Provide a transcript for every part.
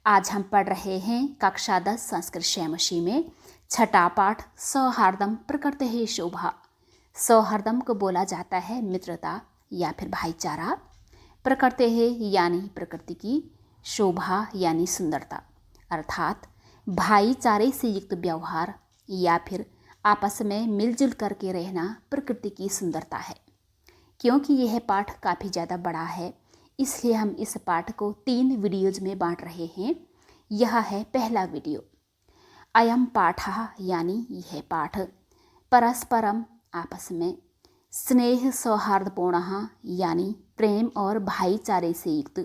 आज हम पढ़ रहे हैं कक्षा 10 संस्कृत शैमशी में छठा पाठ सौहार्दम प्रकृतिः शोभा। सौहार्दम को बोला जाता है मित्रता या फिर भाईचारा। प्रकृतिः यानी प्रकृति की, शोभा यानी सुंदरता, अर्थात भाईचारे से युक्त व्यवहार या फिर आपस में मिलजुल करके रहना प्रकृति की सुंदरता है। क्योंकि यह पाठ काफ़ी ज़्यादा बड़ा है, इसलिए हम इस पाठ को 3 वीडियोज़ में बांट रहे हैं। यह है पहला वीडियो। अयम पाठः यानी यह पाठ परस्परम आपस में, स्नेह सौहार्दपूर्णः यानी प्रेम और भाईचारे से युक्त,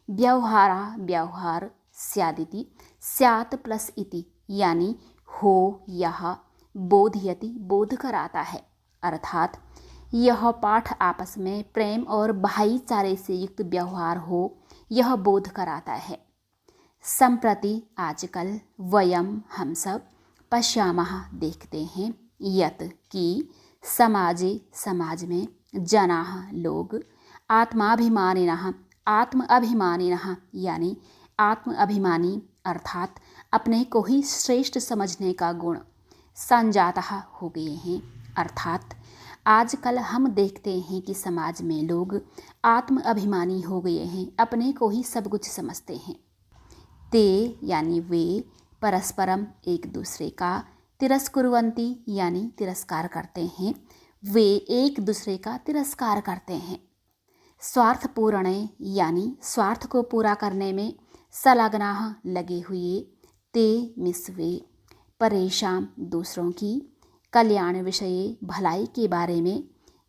व्यवहार स्यादिति, स्यात् प्लस इति यानी हो यह, बोधयति बोध कराता है, अर्थात यह पाठ आपस में प्रेम और भाईचारे से युक्त व्यवहार हो यह बोध कराता है। संप्रति आजकल वयम हम सब पश्यामः देखते हैं, यत कि समाज में जनाः लोग आत्माभिमानिनः यानी आत्म अभिमानी अर्थात अपने को ही श्रेष्ठ समझने का गुण संजातः हो गए हैं, अर्थात आजकल हम देखते हैं कि समाज में लोग आत्म अभिमानी हो गए हैं, अपने को ही सब कुछ समझते हैं। ते यानी वे, परस्परम एक दूसरे का, तिरस्कुर्वन्ति यानी तिरस्कार करते हैं, वे एक दूसरे का तिरस्कार करते हैं। स्वार्थपूर्णे यानी स्वार्थ को पूरा करने में संलग्नाः लगे हुए, ते मिस वे, परेशान दूसरों की, कल्याण विषये भलाई के बारे में,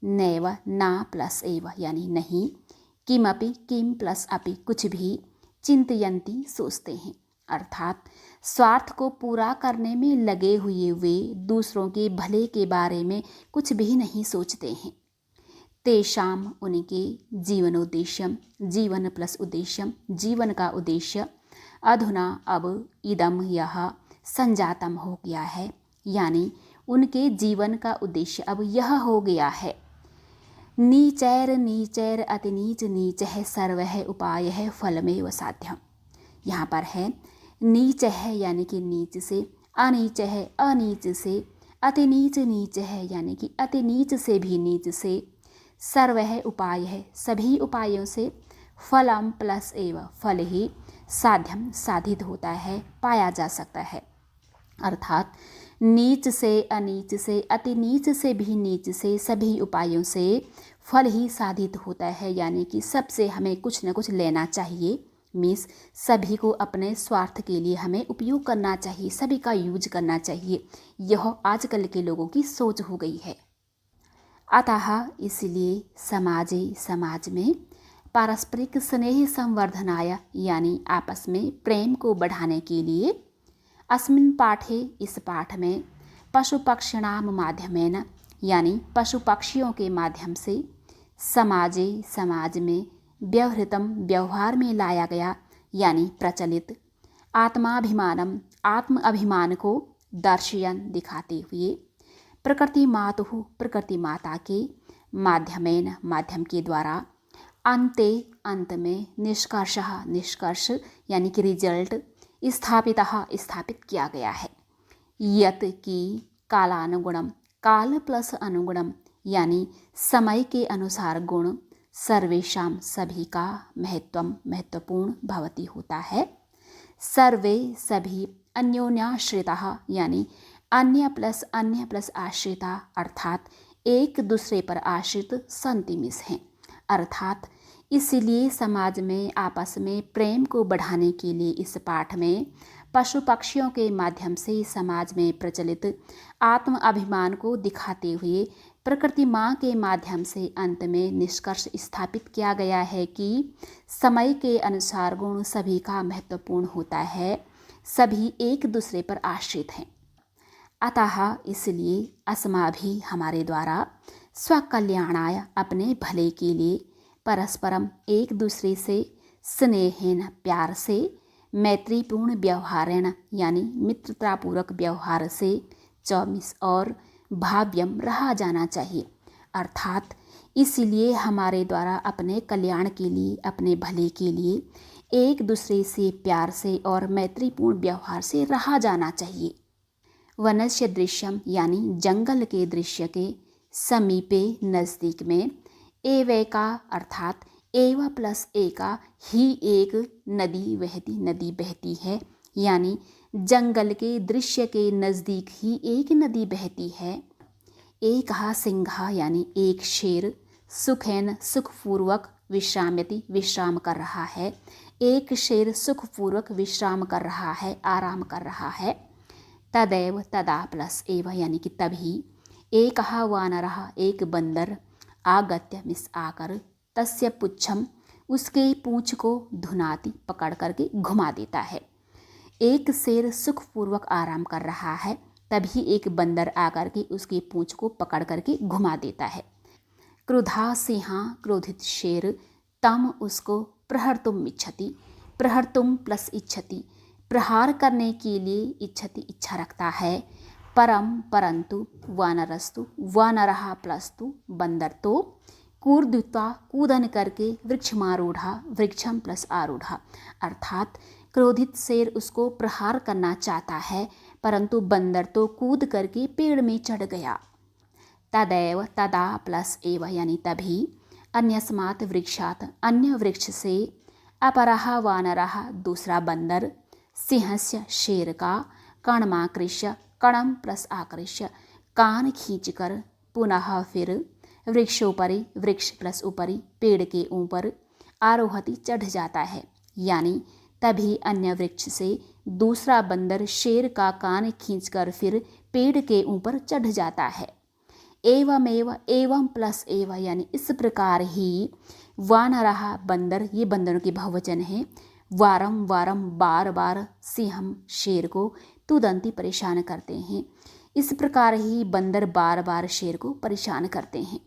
नैव ना प्लस एव यानी नहीं, किमपि किम प्लस अपि कुछ भी, चिंतयन्ति सोचते हैं, अर्थात स्वार्थ को पूरा करने में लगे हुए वे दूसरों के भले के बारे में कुछ भी नहीं सोचते हैं। तेषाम उनके जीवनोद्देश्यम, जीवन प्लस उद्देश्यम जीवन का उद्देश्य, अधुना अब इदम यह संजातम हो गया है, यानी उनके जीवन का उद्देश्य अब यह हो गया है। नीचैर अति नीच है सर्वः उपायः फलमेव साध्यम। यहाँ पर है नीच है यानी कि नीच से, अनीच है अनीच से, अति नीच है यानी कि अति नीच से भी नीच से, सर्वः उपाय है सभी उपायों से, फलम प्लस एव फल ही, साध्यम साधित होता है, पाया जा सकता है, अर्थात नीच से, अनीच से, अति नीच से भी नीच से, सभी उपायों से फल ही साधित होता है, यानी कि सबसे हमें कुछ न कुछ लेना चाहिए। मीन्स सभी को अपने स्वार्थ के लिए हमें उपयोग करना चाहिए, सभी का यूज करना चाहिए। यह आजकल के लोगों की सोच हो गई है। अतः इसलिए समाज में पारस्परिक स्नेह संवर्धनाय यानी आपस में प्रेम को बढ़ाने के लिए, अस्मिन् पाठे इस पाठ में, पशुपक्षिणाम माध्यमेन यानी पशु पक्षियों के माध्यम से, समाज में व्यवहृतम व्यवहार में लाया गया यानी प्रचलित, आत्माभिमानम आत्म अभिमान को दर्शयन दिखाते हुए, प्रकृति माता के माध्यमेन माध्यम के द्वारा, अंत में निष्कर्ष यानी कि रिजल्ट, स्थापित किया गया है। यत की कालानुगुणम, काल प्लस अनुगुणम यानी समय के अनुसार गुण, सर्वेषाम सभी का, महत्वपूर्ण भवति होता है, सर्वे सभी, अन्योन्याश्रिताः यानी अन्य प्लस आश्रिता अर्थात एक दूसरे पर आश्रित, संतिमिस हैं, अर्थात इसलिए समाज में आपस में प्रेम को बढ़ाने के लिए इस पाठ में पशु पक्षियों के माध्यम से समाज में प्रचलित आत्म अभिमान को दिखाते हुए, प्रकृति माँ के माध्यम से अंत में निष्कर्ष स्थापित किया गया है कि समय के अनुसार गुण सभी का महत्वपूर्ण होता है, सभी एक दूसरे पर आश्रित हैं। अतः इसलिए अस्माभि हमारे द्वारा, स्वकल्याणाय अपने भले के लिए, परस्परम एक दूसरे से, स्नेहेन प्यार से, मैत्रीपूर्ण व्यवहारेण यानी मित्रतापूर्वक व्यवहार से, चौमिस और भाव्यम रहा जाना चाहिए, अर्थात इसलिए हमारे द्वारा अपने कल्याण के लिए, अपने भले के लिए एक दूसरे से प्यार से और मैत्रीपूर्ण व्यवहार से रहा जाना चाहिए। वनस्य दृश्यम यानी जंगल के दृश्य के समीपे नज़दीक में एवैका अर्थात एवा प्लस एका ही एक नदी बहती है, यानी जंगल के दृश्य के नज़दीक ही एक नदी बहती है। एकहा सिंहा यानी एक शेर सुखेन सुखपूर्वक विश्राम्यति विश्राम कर रहा है। एक शेर सुखपूर्वक विश्राम कर रहा है, आराम कर रहा है। तदैव तदा प्लस एव यानी कि तभी। एकहा वानरः एक बंदर आगत्य मिस आकर तस्य पुच्छम उसके पूंछ को धुनाती पकड़ करके घुमा देता है। एक शेर सुखपूर्वक आराम कर रहा है, तभी एक बंदर आकर के उसकी पूंछ को पकड़ करके घुमा देता है। क्रुधा सिंहा क्रोधित शेर तम उसको प्रहर्तुम इच्छति, प्रहर्तुम प्लस इच्छति प्रहार करने के लिए इच्छति इच्छा रखता है। परम परंतु वानरस्तु वानरहा प्लस्तु बंदर तो कूर्दित्वा कूदन करके वृक्षमारूढ़ा वृक्षम प्लस आरूढ़ा अर्थात क्रोधित शेर उसको प्रहार करना चाहता है, परंतु बंदर तो कूद करके पेड़ में चढ़ गया। तदैव तदा प्लस एव यानी तभी। अन्यस्मात् वृक्षात अन्य वृक्ष से अपरः वानरः दूसरा बंदर सिंहस्य शेर का कणमाकृष्य कणम प्लस आकृष्य कान खींचकर पुनः फिर वृक्षोपरि वृक्ष प्लस ऊपरी पेड़ के ऊपर आरोहति चढ़ जाता है, यानी तभी अन्य वृक्ष से दूसरा बंदर शेर का कान खींचकर फिर पेड़ के ऊपर चढ़ जाता है। एवमेव एवं प्लस एव यानी इस प्रकार ही वानरः बंदर, ये बंदरों के बहुवचन है, वारम वारम बार बार सिंहम शेर को तुदंती परेशान करते हैं। इस प्रकार ही बंदर बार बार शेर को परेशान करते हैं।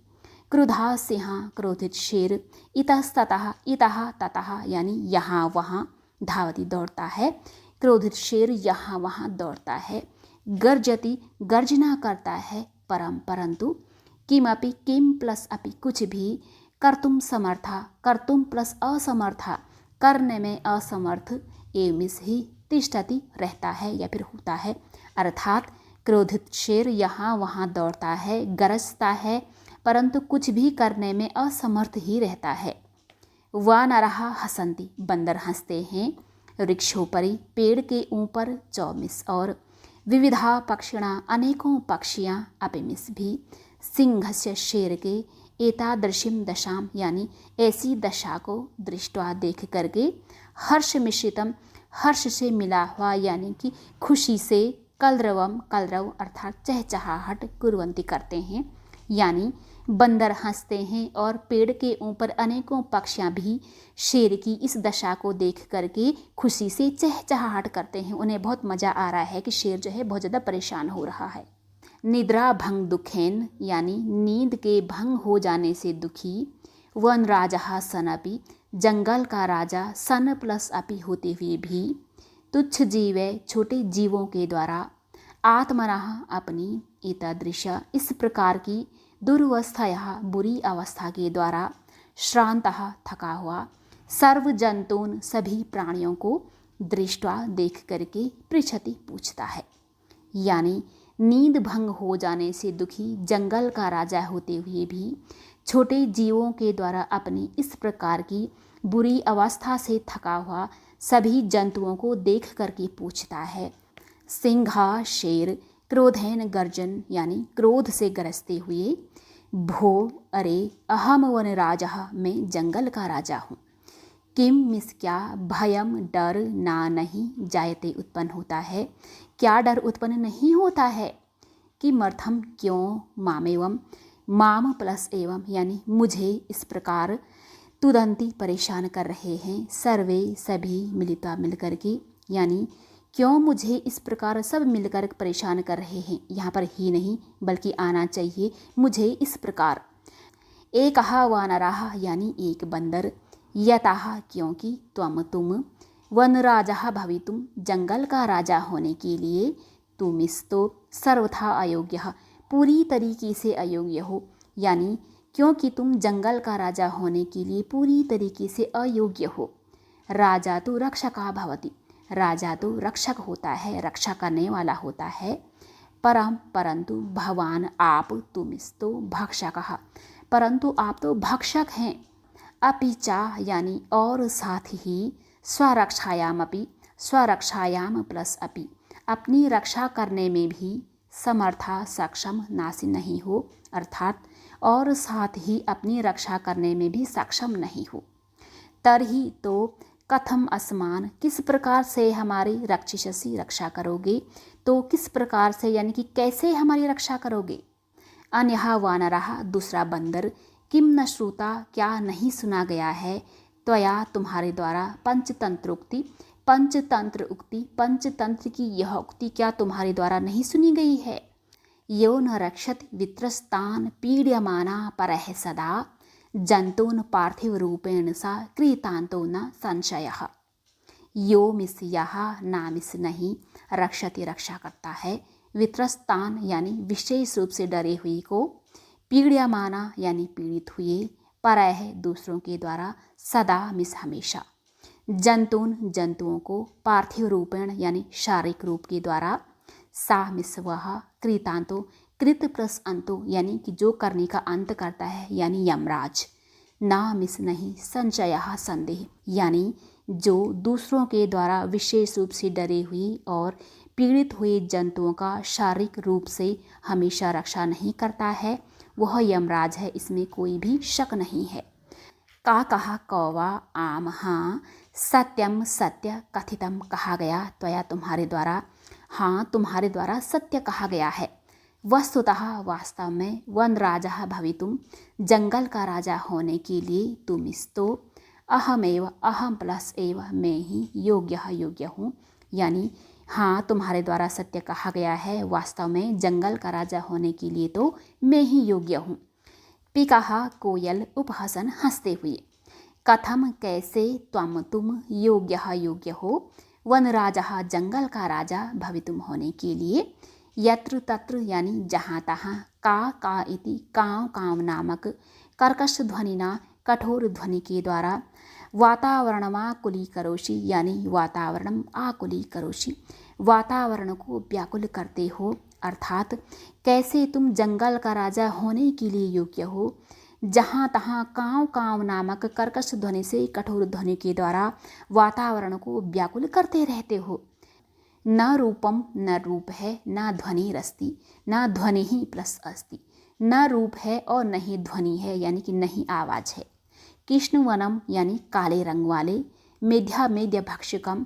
क्रुधा सिंहा क्रोधित शेर इतस्ततः इतः ततः यानी यहाँ वहाँ धावती दौड़ता है। क्रोधित शेर यहाँ वहाँ दौड़ता है। गर्जति गर्जना करता है। परम परंतु किमपि किम प्लस अपि कुछ भी कर्तुम समर्था कर्तुम प्लस असमर्था करने में असमर्थ एवमिस ही तिष्ठति रहता है या फिर होता है। अर्थात क्रोधित शेर यहाँ वहाँ दौड़ता है, गरजता है, परंतु कुछ भी करने में असमर्थ ही रहता है। वानरः हसन्ति बंदर हंसते हैं। वृक्षोपरि पेड़ के ऊपर 24 और विविधा पक्षिणा अनेकों पक्षियाँ अपिमिस भी सिंहस्य शेर के एतादृशीं दशाम यानी ऐसी दशा को दृष्टवा देख करके हर्ष मिश्रितम हर्ष से मिला हुआ यानी कि खुशी से कलरवम कलरव अर्थात चहचहाहट कुर्वंती करते हैं, यानी बंदर हंसते हैं और पेड़ के ऊपर अनेकों पक्षियाँ भी शेर की इस दशा को देख करके खुशी से चहचहाहट करते हैं। उन्हें बहुत मज़ा आ रहा है कि शेर जो है बहुत ज़्यादा परेशान हो रहा है। निद्रा भंग दुखेन यानी नींद के भंग हो जाने से दुखी। वन राजा सन अपि जंगल का राजा सन प्लस अपि होते हुए भी तुच्छ जीवे छोटे जीवों के द्वारा आत्मनः अपनी एतादृश इस प्रकार की दुर्वस्था या बुरी अवस्था के द्वारा श्रांतः थका हुआ सर्व जंतून सभी प्राणियों को दृष्टवा देख करके पृच्छति पूछता है, यानी नींद भंग हो जाने से दुखी जंगल का राजा होते हुए भी छोटे जीवों के द्वारा अपनी इस प्रकार की बुरी अवस्था से थका हुआ सभी जंतुओं को देख करके पूछता है। सिंहा शेर क्रोधेन गर्जन यानी क्रोध से गरजते हुए भो अरे अहम वन राजा मैं जंगल का राजा हूँ। किम मिस क्या भयम डर ना नहीं जायते उत्पन्न होता है, क्या डर उत्पन्न नहीं होता है। किमर्थम क्यों मामेवम माम प्लस एवं यानी मुझे इस प्रकार तुदंती परेशान कर रहे हैं। सर्वे सभी मिलिता मिलकर के यानी क्यों मुझे इस प्रकार सब मिलकर परेशान कर रहे हैं। यहाँ पर ही नहीं बल्कि आना चाहिए मुझे इस प्रकार। एकः वानरः यानी एक बंदर यतः क्योंकि तुम वनराजः भवितुम जंगल का राजा होने के लिए तुमिस्तो सर्वथा अयोग्यः पूरी तरीके से अयोग्य हो, यानी क्योंकि तुम जंगल का राजा होने के लिए पूरी तरीके से अयोग्य हो। राजा तो रक्षका भवति, राजा तो रक्षक होता है, रक्षा करने वाला होता है। परंतु भवान आप तुमिस्तो भक्षकः, परंतु आप तो भक्षक हैं। अपि चा यानी और साथ ही, स्वरक्षायाम अपि, स्वरक्षायाम प्लस अपि, अपनी रक्षा करने में भी समर्था सक्षम नासी नहीं हो, अर्थात और साथ ही अपनी रक्षा करने में भी सक्षम नहीं हो। तरही तो कथम असमान, किस प्रकार से हमारी रक्षिषसी रक्षा करोगे, तो किस प्रकार से यानी कि कैसे हमारी रक्षा करोगे। अन्यः वानरः, दूसरा बंदर, किम न श्रुता, क्या नहीं सुना गया है, त्वया तुम्हारे द्वारा, पंचतंत्रोक्ति, पंचतंत्र उक्ति, पंचतंत्र की यह उक्ति क्या तुम्हारे द्वारा नहीं सुनी गई है। यो न रक्षत वित्रस्तान पीड्यमाना परः सदा, जंतून पार्थिव रूपेण सा कृतांतो न संशयः। यो मिस यह, ना मिस नहीं, रक्षति रक्षा करता है, वित्रस्तान यानी विशेष रूप से डरे हुए को, पीड्यमाना यानी पीड़ित हुए, परः दूसरों के द्वारा, सदा मिस हमेशा, जंतून जंतुओं को, पार्थिव रूपेण यानी शारीरिक रूप के द्वारा, सा मिस वह, कृतांतो कृत प्लस अंतो यानी कि जो करने का अंत करता है यानी यमराज, ना मिस नहीं, संशय संदेह यानी जो दूसरों के द्वारा विशेष रूप से डरे हुए और पीड़ित हुए जंतुओं का शारीरिक रूप से हमेशा रक्षा नहीं करता है, वह यमराज है, इसमें कोई भी शक नहीं है। का कहा कौवा आम, हाँ, सत्यम सत्य, कथितम कहा गया, त्वया तुम्हारे द्वारा, हाँ तुम्हारे द्वारा सत्य कहा गया है। वस्तुतः वास्तव में, वन राजा भवितुम, जंगल का राजा होने के लिए, तुमिस्तो अहमेव, अहम प्लस एव, मैं ही, योग्य हूँ, यानी हाँ तुम्हारे द्वारा सत्य कहा गया है, वास्तव में जंगल का राजा होने के लिए तो मैं ही योग्य हूँ। पिकाहा कोयल उपहसन हंसते हुए, कथम कैसे, तुम योग्य हो, वन राजा जंगल का राजा, भवितुम होने के लिए, यत्र तत्र यानी जहाँ तहाँ, का इति काव काव नामक कर्कश ध्वनिना कठोर ध्वनि के द्वारा, वातावरणमाकुली करोषि यानी वातावरणम आकुली करोषि, वातावरण को व्याकुल करते हो, अर्थात कैसे तुम जंगल का राजा होने के लिए योग्य हो, जहाँ तहाँ काव काव नामक कर्कश ध्वनि से, कठोर ध्वनि के द्वारा वातावरण को व्याकुल करते रहते हो। न रूपम, न रूप है, न ध्वनि रस्ति, न ध्वनि ही प्लस अस्ति, न रूप है और न ही ध्वनि है यानी कि नहीं आवाज है। कृष्णवनम यानी काले रंग वाले, मेध्या मेध्य भक्षकम,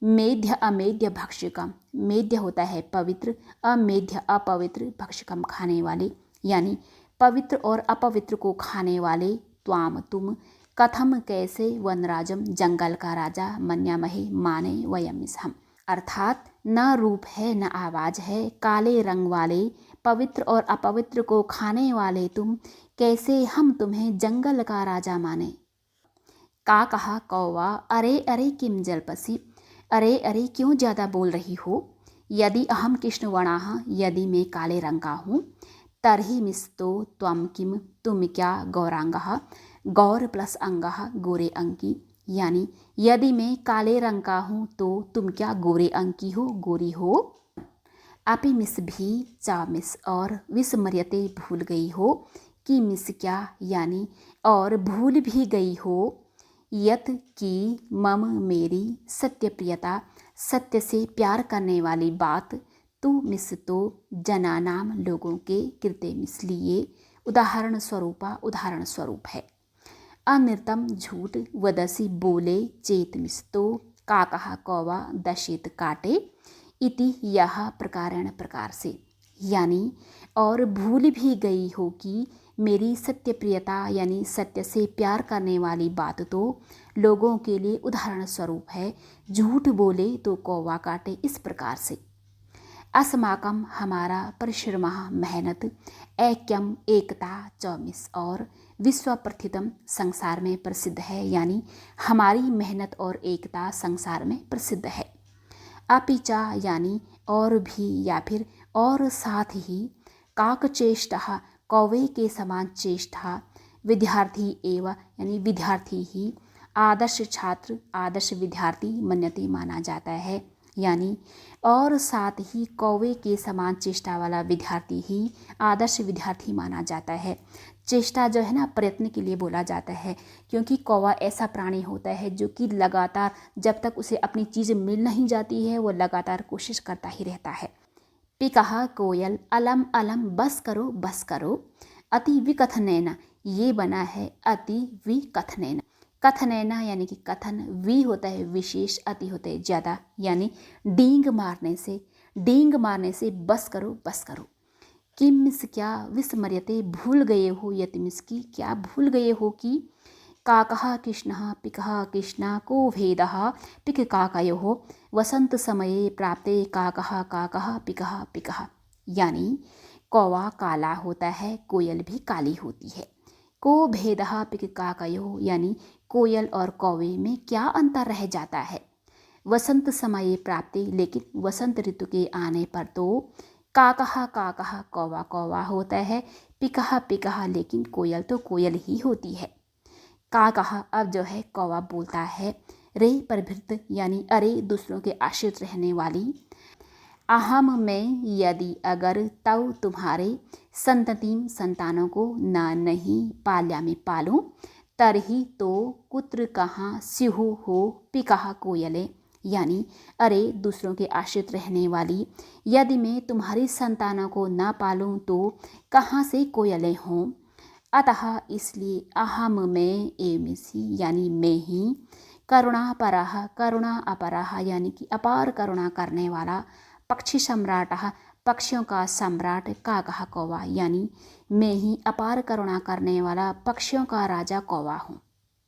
मेध्य अमेध्य भक्षकम, मेध्य होता है पवित्र, अमेध्य अपवित्र, भक्षकम खाने वाले यानी पवित्र और अपवित्र को खाने वाले, त्वाम तुम, कथम कैसे, वनराजम जंगल का राजा, मन्यामहे माने, वयमिस हम, अर्थात न रूप है न आवाज है, काले रंग वाले, पवित्र और अपवित्र को खाने वाले तुम, कैसे हम तुम्हें जंगल का राजा माने। का कहा कौवा, अरे अरे किम जल्पसि, अरे अरे क्यों ज़्यादा बोल रही हो, यदि अहम कृष्णवर्णाः, यदि मैं काले रंग का हूँ, तरहि मिस्तो त्वम किम, तुम क्या, गौरांगः, गौर प्लस अंगः, गोरे अंग की, यानी यदि मैं काले रंग का हूँ तो तुम क्या गोरे अंग की हो, गोरी हो। अपि मिस भी, चा मिस और, विस्मर्यते भूल गई हो, कि मिस क्या यानी और भूल भी गई हो, यत की मम मेरी, सत्य प्रियता सत्य से प्यार करने वाली बात, तू मिस तो जनानाम लोगों के, कृते मिस लिए, उदाहरण स्वरूपा उदाहरण स्वरूप है। अनृतम झूठ, वदसी बोले, चेत मिस तो, का कहा कौवा, दशित काटे, इति यह प्रकारेण प्रकार से, यानी और भूल भी गई हो कि मेरी सत्य प्रियता यानी सत्य से प्यार करने वाली बात तो लोगों के लिए उदाहरण स्वरूप है, झूठ बोले तो कौवा काटे, इस प्रकार से। अस्माकम हमारा, परिश्रम मेहनत, ऐक्यम एकता, चौमिस और, विश्व प्रथितम संसार में प्रसिद्ध है, यानी हमारी मेहनत और एकता संसार में प्रसिद्ध है। अपिचा यानी और भी या फिर और साथ ही, काकचेष्टा कौवे के समान चेष्टा, विद्यार्थी एवं यानी विद्यार्थी ही, आदर्श छात्र, आदर्श विद्यार्थी मन्यते माना जाता है। यानी और साथ ही कौवे के समान चेष्टा वाला विद्यार्थी ही आदर्श विद्यार्थी माना जाता है। चेष्टा जो है ना, प्रयत्न के लिए बोला जाता है, क्योंकि कौवा ऐसा प्राणी होता है जो कि लगातार जब तक उसे अपनी चीज़ मिल नहीं जाती है वो लगातार कोशिश करता ही रहता है। पिकहा कोयल अलम अलम बस करो बस करो, अति विकथनैन, ये बना है अति विकथनैन। कथनैना यानी कि कथन, वी होता है विशेष, अति होता है ज़्यादा, यानी डींग मारने से बस करो। किम मिस क्या विस्मर्यते, भूल गए हो, यति मिस की क्या भूल गए हो कि काकः कृष्णः पिकः कृष्णा को भेदः पिक काकयोः वसंत समये प्राप्ते काकः काकः पिकः पिकः। यानी कौवा काला होता है, कोयल भी काली होती है। को भेदः पिक काकयोः यानी कोयल और कौवे में क्या अंतर रह जाता है। वसंत समये प्राप्ते, लेकिन वसंत ऋतु के आने पर तो काकः काकः कौवा कौवा होता है, पिकः पिकः लेकिन कोयल तो कोयल ही होती है। काकः अब जो है कौवा बोलता है, रे प्रभृत यानी अरे दूसरों के आश्रित रहने वाली, अहम में यदि अगर तव तुम्हारे संततिम संतानों को ना नहीं पाल्या में पालूं, तरही तो कुत्र कहाँ स्युहु हो पिकः कोयले। यानी अरे दूसरों के आश्रित रहने वाली, यदि मैं तुम्हारी संतानों को ना पालूं तो कहाँ से कोयलें हों। अतः इसलिए अहम में एमिसी यानी मैं ही, करुणापरः करुणा अपरः यानी कि अपार करुणा करने वाला, पक्षी सम्राटः पक्षियों का सम्राट, काकः कौवा यानी मैं ही अपार करुणा करने वाला पक्षियों का राजा कौवा हूँ।